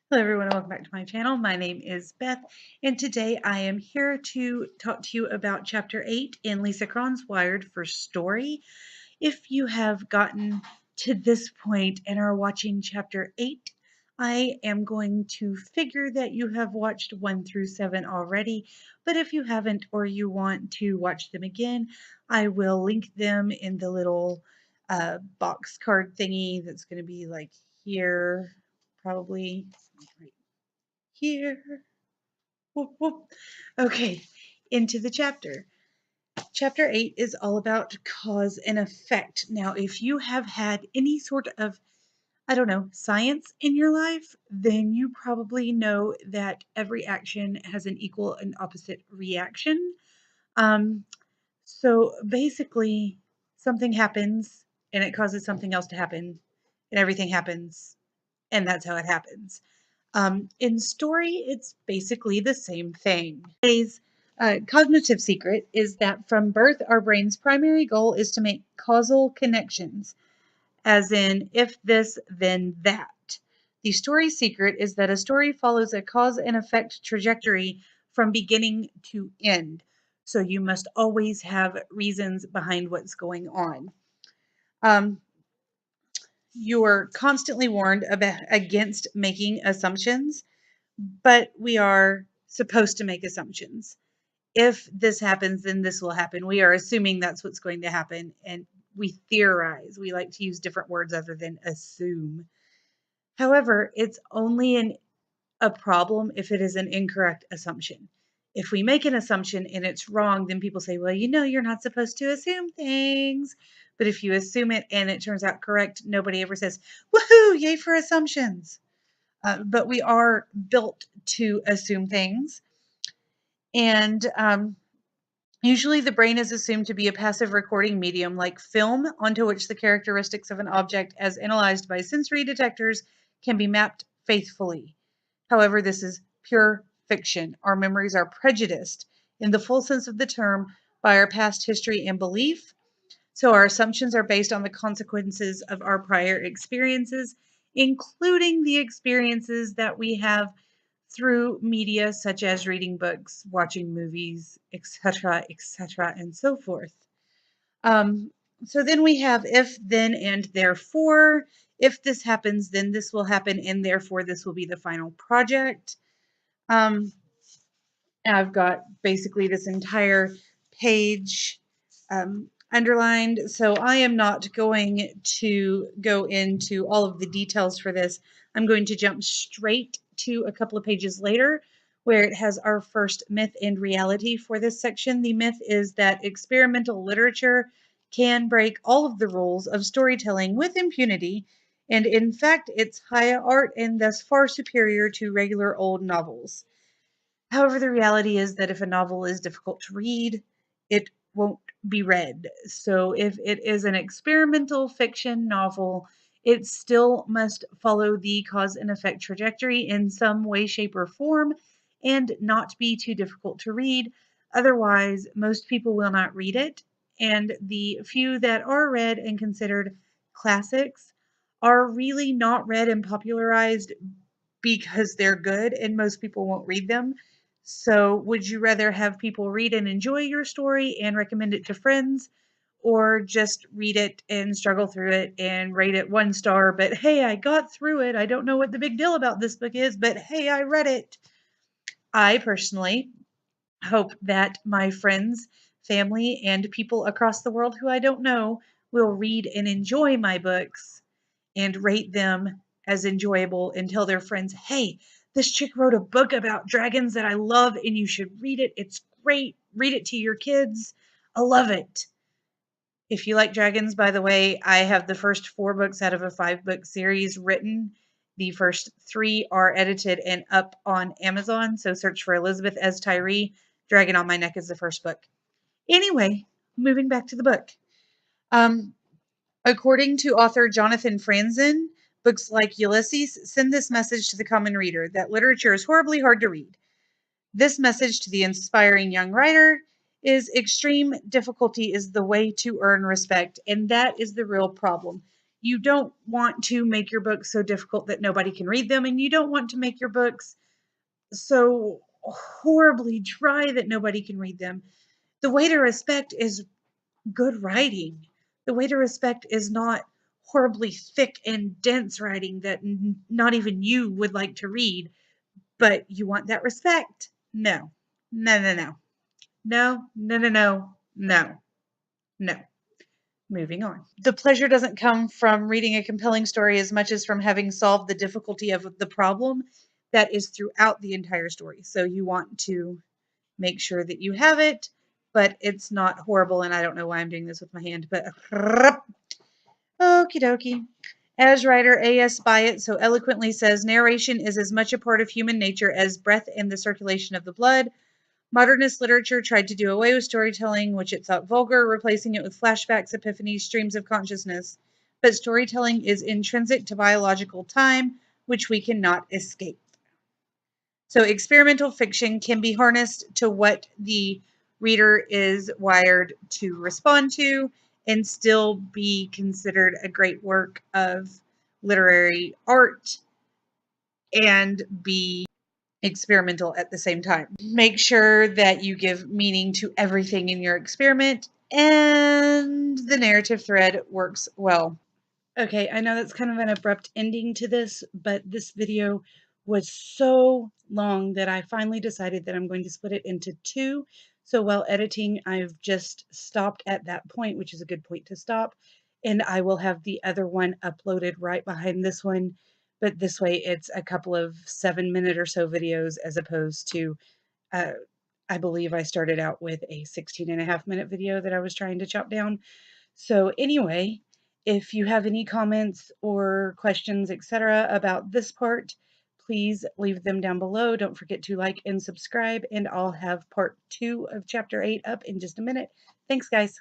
Hello everyone, welcome back to my channel. My name is Beth, and today I am here to talk to you about Chapter 8 in Lisa Cron's Wired for Story. If you have gotten to this point and are watching Chapter 8, I am going to figure that you have watched 1 through 7 already, but if you haven't or you want to watch them again, I will link them in the little box card thingy that's going to be like here, probably right here. Whoop, whoop. Okay, into the chapter. Chapter 8 is all about cause and effect. Now, if you have had any sort of, I don't know, science in your life, then you probably know that every action has an equal and opposite reaction. Um, so basically, something happens and it causes something else to happen, and everything happens, and that's how it happens. In story, it's basically the same thing. Today's cognitive secret is that from birth, our brain's primary goal is to make causal connections, as in, if this, then that. The story secret is that a story follows a cause and effect trajectory from beginning to end. So you must always have reasons behind what's going on. You're constantly warned against making assumptions, but we are supposed to make assumptions. If this happens, then this will happen. We are assuming that's what's going to happen, and we theorize. We like to use different words other than assume. However, it's only a problem if it is an incorrect assumption. If we make an assumption and it's wrong, then people say, well, you're not supposed to assume things. But if you assume it and it turns out correct, nobody ever says, woohoo, yay for assumptions. But we are built to assume things. And usually the brain is assumed to be a passive recording medium like film onto which the characteristics of an object as analyzed by sensory detectors can be mapped faithfully. However, this is pure fiction. Our memories are prejudiced in the full sense of the term by our past history and belief. So our assumptions are based on the consequences of our prior experiences, including the experiences that we have through media such as reading books, watching movies, etc., and so forth. Um, so then we have if, then, and therefore. If this happens, then this will happen, and therefore this will be the final project. I've got basically this entire page underlined, so I am not going to go into all of the details for this. I'm going to jump straight to a couple of pages later where it has our first myth and reality for this section. The myth is that experimental literature can break all of the rules of storytelling with impunity, and in fact, it's high art and thus far superior to regular old novels. However, the reality is that if a novel is difficult to read, it won't be read. So if it is an experimental fiction novel, it still must follow the cause and effect trajectory in some way, shape, or form and not be too difficult to read. Otherwise, most people will not read it. And the few that are read and considered classics are really not read and popularized because they're good and most people won't read them. So, would you rather have people read and enjoy your story and recommend it to friends, or just read it and struggle through it and rate it 1 star? But hey, I got through it. I don't know what the big deal about this book is, but hey, I read it. I personally hope that my friends, family, and people across the world who I don't know will read and enjoy my books and rate them as enjoyable and tell their friends, hey, this chick wrote a book about dragons that I love and you should read it. It's great. Read it to your kids. I love it. If you like dragons, by the way, I have the first 4 books out of a 5 book series written. The first 3 are edited and up on Amazon. So search for Elizabeth as Tyree. Dragon on My Neck is the first book. Anyway, moving back to the book. According to author Jonathan Franzen, books like Ulysses send this message to the common reader that literature is horribly hard to read. This message to the inspiring young writer is extreme difficulty is the way to earn respect, and that is the real problem. You don't want to make your books so difficult that nobody can read them, and you don't want to make your books so horribly dry that nobody can read them. The way to respect is good writing. The way to respect is not horribly thick and dense writing that not even you would like to read, but you want that respect. No, no, no, no, no, no, no, no, no, no. Moving on. The pleasure doesn't come from reading a compelling story as much as from having solved the difficulty of the problem that is throughout the entire story. So you want to make sure that you have it, but it's not horrible. And I don't know why I'm doing this with my hand, but okie dokie. As writer A.S. Byatt so eloquently says, narration is as much a part of human nature as breath and the circulation of the blood. Modernist literature tried to do away with storytelling, which it thought vulgar, replacing it with flashbacks, epiphanies, streams of consciousness. But storytelling is intrinsic to biological time, which we cannot escape. So experimental fiction can be harnessed to what the reader is wired to respond to and still be considered a great work of literary art and be experimental at the same time. Make sure that you give meaning to everything in your experiment, and the narrative thread works well. Okay, I know that's kind of an abrupt ending to this, but this video was so long that I finally decided that I'm going to split it into two. So while editing, I've just stopped at that point, which is a good point to stop, and I will have the other one uploaded right behind this one. But this way it's a couple of 7-minute or so videos as opposed to, uh, I believe I started out with a 16.5-minute video that I was trying to chop down. So anyway, if you have any comments or questions, etc., about this part, please leave them down below. Don't forget to like and subscribe, and I'll have part 2 of chapter 8 up in just a minute. Thanks, guys.